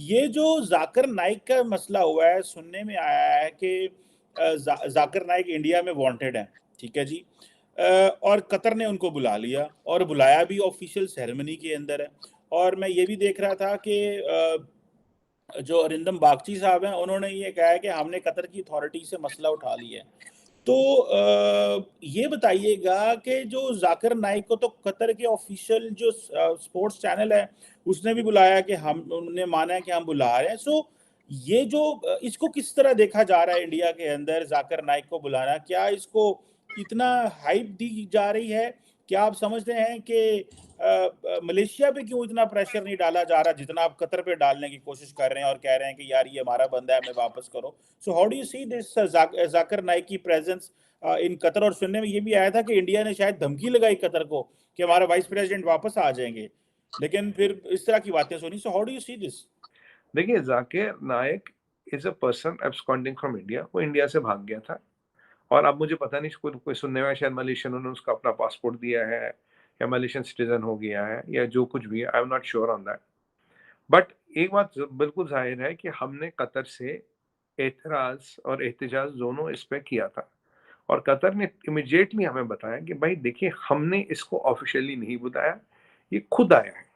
ये जो जाकिर नाइक का मसला हुआ है, सुनने में आया है कि जाकिर नाइक इंडिया में वांटेड हैं, ठीक है जी। और कतर ने उनको बुला लिया और बुलाया भी ऑफिशियल सेरेमनी के अंदर है। और मैं ये भी देख रहा था कि जो अरिंदम बागची साहब हैं, उन्होंने ये कहा है कि हमने कतर की अथॉरिटी से मसला उठा लिया है। तो ये बताइएगा कि जो जाकिर नाइक को तो कतर के ऑफिशियल जो स्पोर्ट्स चैनल है, उसने भी बुलाया कि हम उन्होंने माना है कि हम बुला रहे हैं। सो ये जो इसको किस तरह देखा जा रहा है इंडिया के अंदर जाकिर नाइक को बुलाना? क्या इसको इतना हाइप दी जा रही है? क्या आप समझते हैं कि मलेशिया पे क्यों इतना प्रेशर नहीं डाला जा रहा जितना आप कतर पे डालने की कोशिश कर रहे हैं और कह रहे हैं कि यार ये हमारा बंदा है, हमें वापस करो? सो how do you see this Zakir Naik की प्रेजेंस इन कतर? और सुनने में ये भी आया था कि इंडिया ने शायद धमकी लगाई कतर को कि हमारा वाइस प्रेसिडेंट वापस आ जाएंगे, लेकिन फिर इस तरह की बातें सुनी। So how do you see this? देखिए, Zakir Naik is a person absconding from India. वो इंडिया से भाग गया था और अब मुझे पता नहीं, कोई सुनने में शायद मलेशियन ने उसको अपना पासपोर्ट दिया है या मलेशियन सिटीजन हो गया है या जो कुछ भी है, I am not sure on that. But एक बात बिल्कुल जाहिर है कि हमने कतर से एतराज और एहतजाज दोनों इस पे किया था और कतर ने इमिडिएटली हमें बताया कि भाई देखिए, हमने इसको ऑफिशियली नहीं बुलाया, ये खुद आया है,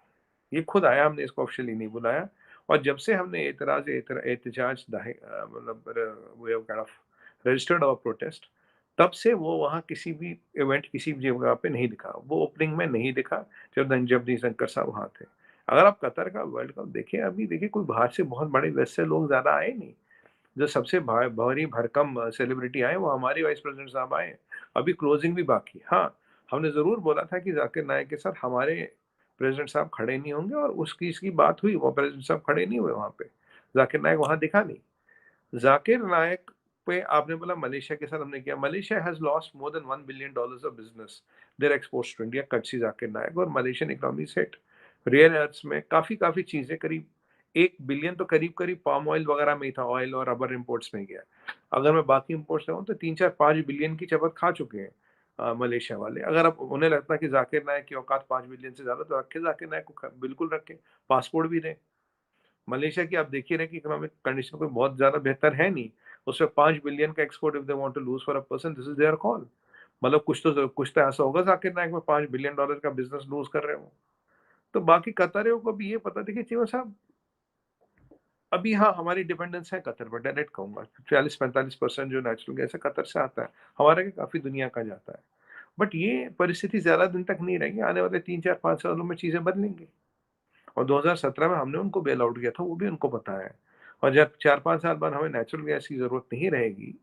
ये खुद आया, हमने इसको ऑफिशियली नहीं बुलाया। और जब से हमने एहतजाज मतलब we kind of registered our protest, तब से वो वहाँ किसी भी इवेंट, किसी भी जगह पे नहीं दिखा। वो ओपनिंग में नहीं दिखा जब शंकर साहब वहाँ थे। अगर आप कतर का वर्ल्ड कप देखें, अभी देखिए कोई बाहर से बहुत बड़े वैसे लोग ज्यादा आए नहीं। जो सबसे भारी भरकम सेलिब्रिटी आए वो हमारे वाइस प्रेसिडेंट साहब आए। अभी क्लोजिंग भी बाकी। हाँ, हमने जरूर बोला था कि जाकिर नायक के साथ हमारे प्रेसिडेंट साहब खड़े नहीं होंगे और उसकी इसकी बात हुई, वो प्रेसिडेंट साहब खड़े नहीं हुए वहां पे। जाकिर नायक वहां दिखा नहीं। जाकिर नायक पे आपने बोला मलेशिया के साथ हमने किया। Malaysia has lost more than $1 billion of business their exports to India courtesy Zakir Naik. और Malaysian economy set rare earth में काफी काफी चीजें, करीब 1 बिलियन तो करीब करीब पाम ऑयल वगैरह में ही था, ऑयल और रबर इम्पोर्ट्स में गया। अगर मैं बाकी इम्पोर्ट्स लगाऊं तो 3 4 5 बिलियन की चपत खा चुके हैं मलेशिया वाले। अगर अब उन्हें लगता है कि जाकिर नायक की औकात 5 बिलियन से ज्यादा, तो रखे जाकिर नायक को, बिल्कुल रखे, पासपोर्ट भी दें। मलेशिया की आप देखिए रहे कि इकोनॉमिक कंडीशन कोई बहुत ज्यादा बेहतर है नहीं। उसमें 5 बिलियन का export if they want to lose for a person, this is their call. मतलब कुछ तो ऐसा होगा जाकिर नायक में $5 बिलियन का बिजनेस लूज कर रहे हो। तो बाकी कतारियों को भी ये पता। देखिए चीमा साहब, अभी हाँ हमारी डिपेंडेंस है कतर पर, डायरेक्ट कहूंगा 40-45% जो नेचुरल गैस है कतर से आता है। हमारा के काफी दुनिया का जाता है। बट ये परिस्थिति ज्यादा दिन तक नहीं रहेगी। आने वाले 3 4 5 सालों में चीजें बदलेंगी। और 2017 में हमने उनको बेल आउट किया था, वो भी उनको पता है। और जब 4 5 साल बाद हमें नेचुरल गैस की जरूरत नहीं रहेगी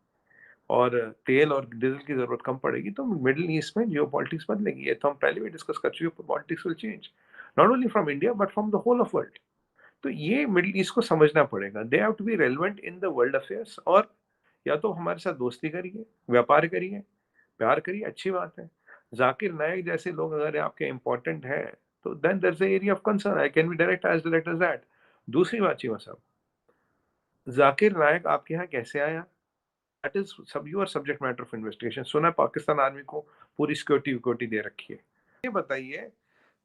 और तेल और डीजल की जरूरत कम पड़ेगी, तो मिडिल ईस्ट में जियो पॉलिटिक्स बदलेगी। ये तो हम पहले भी डिस्कस कर चुके। Politics will change not only from India but from the whole of world. तो ये मिडिल ईस्ट को समझना पड़ेगा। They have to be relevant in the world affairs. और या तो हमारे साथ दोस्ती करिए, व्यापार करिए, प्यार करिए, अच्छी बात है। जाकिर नायक जैसे लोग अगर आपके इंपॉर्टेंट हैं, तो then there is area of concern. I can be direct as that. दूसरी बात चीमा साहब, जाकिर नायक आपके यहाँ कैसे आया? दैट इज सब your subject matter of investigation. सुना है पाकिस्तान आर्मी को पूरी सिक्योरिटी विक्योरिटी दे रखी है। ये बताइए,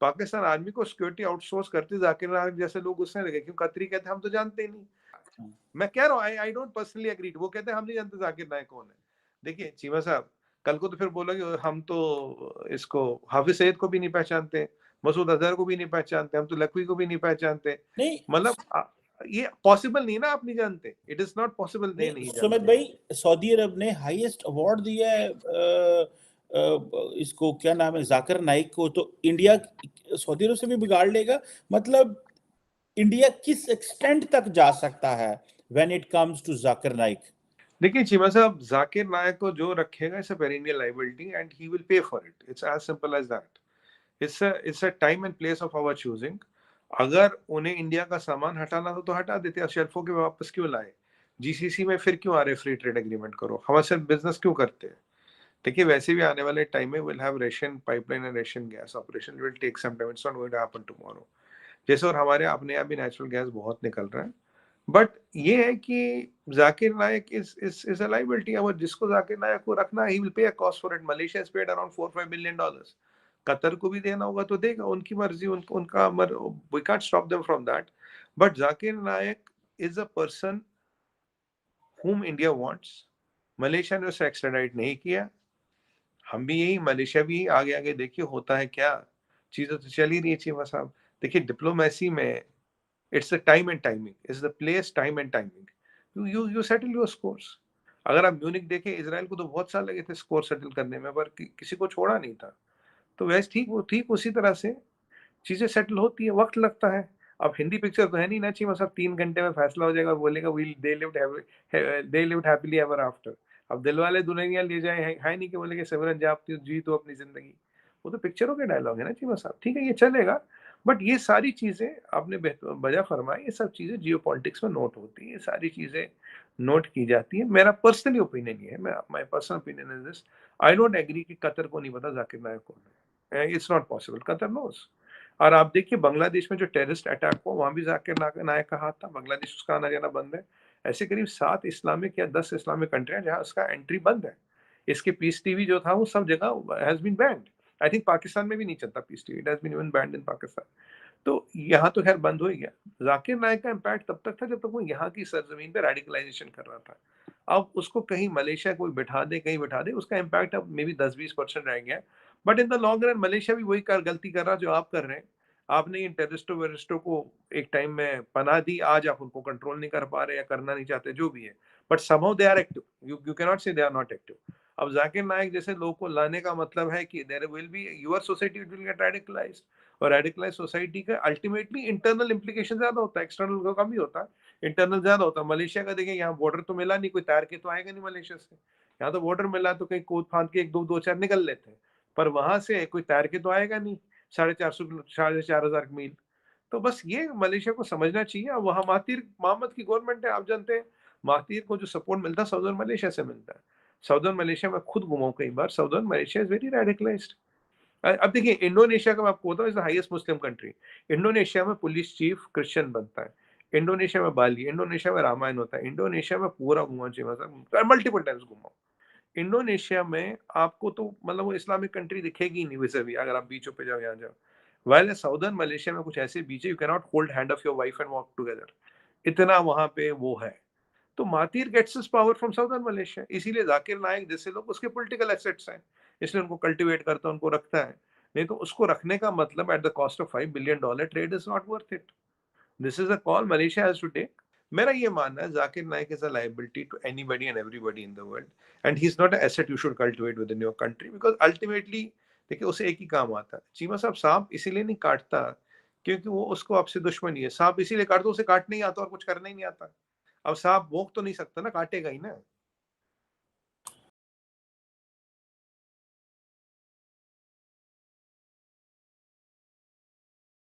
पाकिस्तान आर्मी को सिक्योरिटी आउटसोर्स करते जाकिर नायक जैसे लोग उसने लगे, क्यों? कतरी कहते हम तो जानते ही नहीं। मैं कह रहा हूँ आई डोंट पर्सनली एग्री। वो कहते हैं हम नहीं जानते जाकिर नायक कौन है। देखिए चीमा साहब, कल को तो फिर बोलोगे हम तो इसको हाफिज सईद को भी नहीं पहचानते, मसूद अजहर को भी नहीं पहचानते, हम तो लखवी को भी नहीं पहचानते। नहीं, मतलब ये पॉसिबल नहीं ना, आप नहीं जानते। इट इज नॉट पॉसिबल, नहीं नहीं सुमित जानते। भाई, सऊदी अरब ने हाईएस्ट अवार्ड दिया है इसको, क्या नाम है, जाकिर नाइक को। तो इंडिया सऊदी अरब से भी बिगाड़ लेगा? मतलब इंडिया किस एक्सटेंट तक जा सकता है when it comes to Zakir Naik? देखिए चीमा साहब, जाकिर नायक को जो रखेगा it's a perennial liability and he will pay for it. It's as simple as that. It's a time and place of our choosing. अगर उन्हें इंडिया का सामान हटाना हो तो हटा देते हैं, शेल्फों के वापस क्यों लाए? जीसीसी में फिर क्यों आ रहे? फ्री ट्रेड एग्रीमेंट करो, हमारे साथ बिजनेस क्यों करते हैं? देखिए वैसे भी आने वाले टाइम में will have Russian pipeline and Russian gas operation, will take some time, it's not going to happen tomorrow. जैसे और हमारे अपने यहाँ भी नेचुरल गैस बहुत निकल रहा है। बट ये है कि Zakir Naik is a liability. और जिसको जाकिर नायक को रखना, he will pay a cost for it. Malaysia has paid around $4 5 billion। Qatar को भी देना होगा तो देगा, उनकी मर्जी, उनका we can't stop them from that. But Zakir Naik is a person whom India wants. Malaysia ने उसे एक्स्ट्राडाइट नहीं किया, हम भी यही, मलेशिया भी यही, आगे आगे देखिए होता है क्या। चीजें तो चल ही रही है चीमा साहब। देखिए डिप्लोमेसी में it's the time and timing, is the place, time and timing, you settle your scores. अगर आप म्यूनिक देखें, इसराइल को तो बहुत साल लगे थे स्कोर सेटल करने में, पर किसी को छोड़ा नहीं था। तो वैसे ठीक, वो ठीक उसी तरह से चीजें सेटल होती है, वक्त लगता है। अब हिंदी पिक्चर तो है नहीं ना चीमा साहब 3 घंटे में फैसला हो जाएगा और बोलेगा we'll they lived happily ever after. अब दिलवाले दुल्हनिया ले जाए है नहीं कि बोलेंगे सिमरन जा जी तो अपनी जिंदगी। वो तो पिक्चरों के डायलॉग है ना चीमा साहब, ठीक है ये चलेगा। बट ये सारी चीजें आपने बजा फरमाई, ये सब चीजें जियो पॉलिटिक्स में नोट होती है, ये सारी चीजें नोट की जाती है। मेरा पर्सनली ओपिनियन ये है, my personal opinion is this, I don't agree कि कतर को नहीं पता जाकिर नायक कौन है। It's not possible, Qatar knows. और आप देखिए बांग्लादेश में जो टेररिस्ट अटैक हुआ, वहां भी जाकिर नायक का हाथ था। बांग्लादेश उसका आना जाना बंद है। ऐसे करीब 7 इस्लामिक या 10 इस्लामिक कंट्री हैं जहां उसका एंट्री बंद है। इसके पीस टीवी जो था वो सब जगह has been banned. I think Pakistan में भी नहीं चलता Peace TV, it has been even banned in Pakistan. तो यहाँ तो खैर बंद हो ही गया। जाकिर नायक का इम्पैक्ट तब तक था जब तक वो यहाँ की सरजमीन पे रेडिकलाइजेशन कर रहा था। अब उसको कहीं मलेशिया कोई बिठा दे, कहीं बिठा दे, उसका इम्पैक्ट अब मे बी 10-20% रह गया। But in the long run Malaysia भी वही गलती कर रहा जो आप कर रहे हैं। आपने इन टेररिस्टों वेरिस्टों को एक टाइम में पनाह दी, आज आप उनको कंट्रोल नहीं कर पा रहे या करना नहीं चाहते, जो भी है। But somehow they are active, you can not say they are not active. अब जाकिर नायक जैसे लोगों को लाने का मतलब है कि there will be your society will get radicalised. और रेडिकलाइज सोसाइटी का अल्टीमेटली इंटरनल इम्प्लीकेशन ज्यादा होता है, एक्सटर्नल का कम ही होता है, इंटरनल ज्यादा होता है। मलेशिया का देखिए, यहाँ बॉर्डर तो मिला नहीं, कोई तैर के तो आएगा नहीं मलेशिया से। यहाँ तो बॉर्डर मिला तो कहीं कूद फांद के एक दो दो चार निकल लेते हैं, पर वहां से कोई तैर के तो आएगा नहीं 450 4,500 मील। तो बस ये मलेशिया को समझना चाहिए। अब वहां महातीर मोहम्मद की गवर्नमेंट है, आप जानते हैं महातीर को जो सपोर्ट मिलता है साउदर्न मलेशिया से मिलता है। साउदर्न मलेशिया में खुद घुमा कई बार, southern Malaysia is very radicalised. अब देखिए इंडोनेशिया का मैं आपको बताऊं, is the highest Muslim country. Indonesia में पुलिस चीफ क्रिश्चियन बनता है। इंडोनेशिया में बाली, इंडोनेशिया में रामायण होता है। इंडोनेशिया में पूरा घुमा चाहिए, मतलब मल्टीपल टाइम्स घुमा। इंडोनेशिया में आपको तो मतलब वो इस्लामिक कंट्री दिखेगी ही नहीं वैसे भी, अगर आप बीचों पे जाओ, यहाँ जाओ। वाइल साउदर्न मलेशिया में कुछ ऐसे बीच है, you can not hold hand of your wife and walk together, इतना वहां पे वो है। तो Mahathir gets his power from southern Malaysia, इसीलिए जाकिर नायक जैसे लोग उसके पॉलिटिकल एसेट्स हैं, इसलिए उनको कल्टीवेट करता है, उनको रखता है। नहीं तो उसको रखने का मतलब at the cost of $5 billion trade is not worth it. This is a call Malaysia has to take. मेरा ये मानना है Zakir Naik is a liability to anybody and everybody in the world, and he is not a asset you should cultivate within your country, because ultimately देखिए उसे एक ही काम आता है। चीमा साहब सांप इसीलिए नहीं काटता क्योंकि वो उसको आपसे दुश्मनी है, सांप इसीलिए काटता, उसे काटने ही आता और कुछ करना ही नहीं आता। अब सांप भोंक तो नहीं सकता ना, काटेगा ही ना।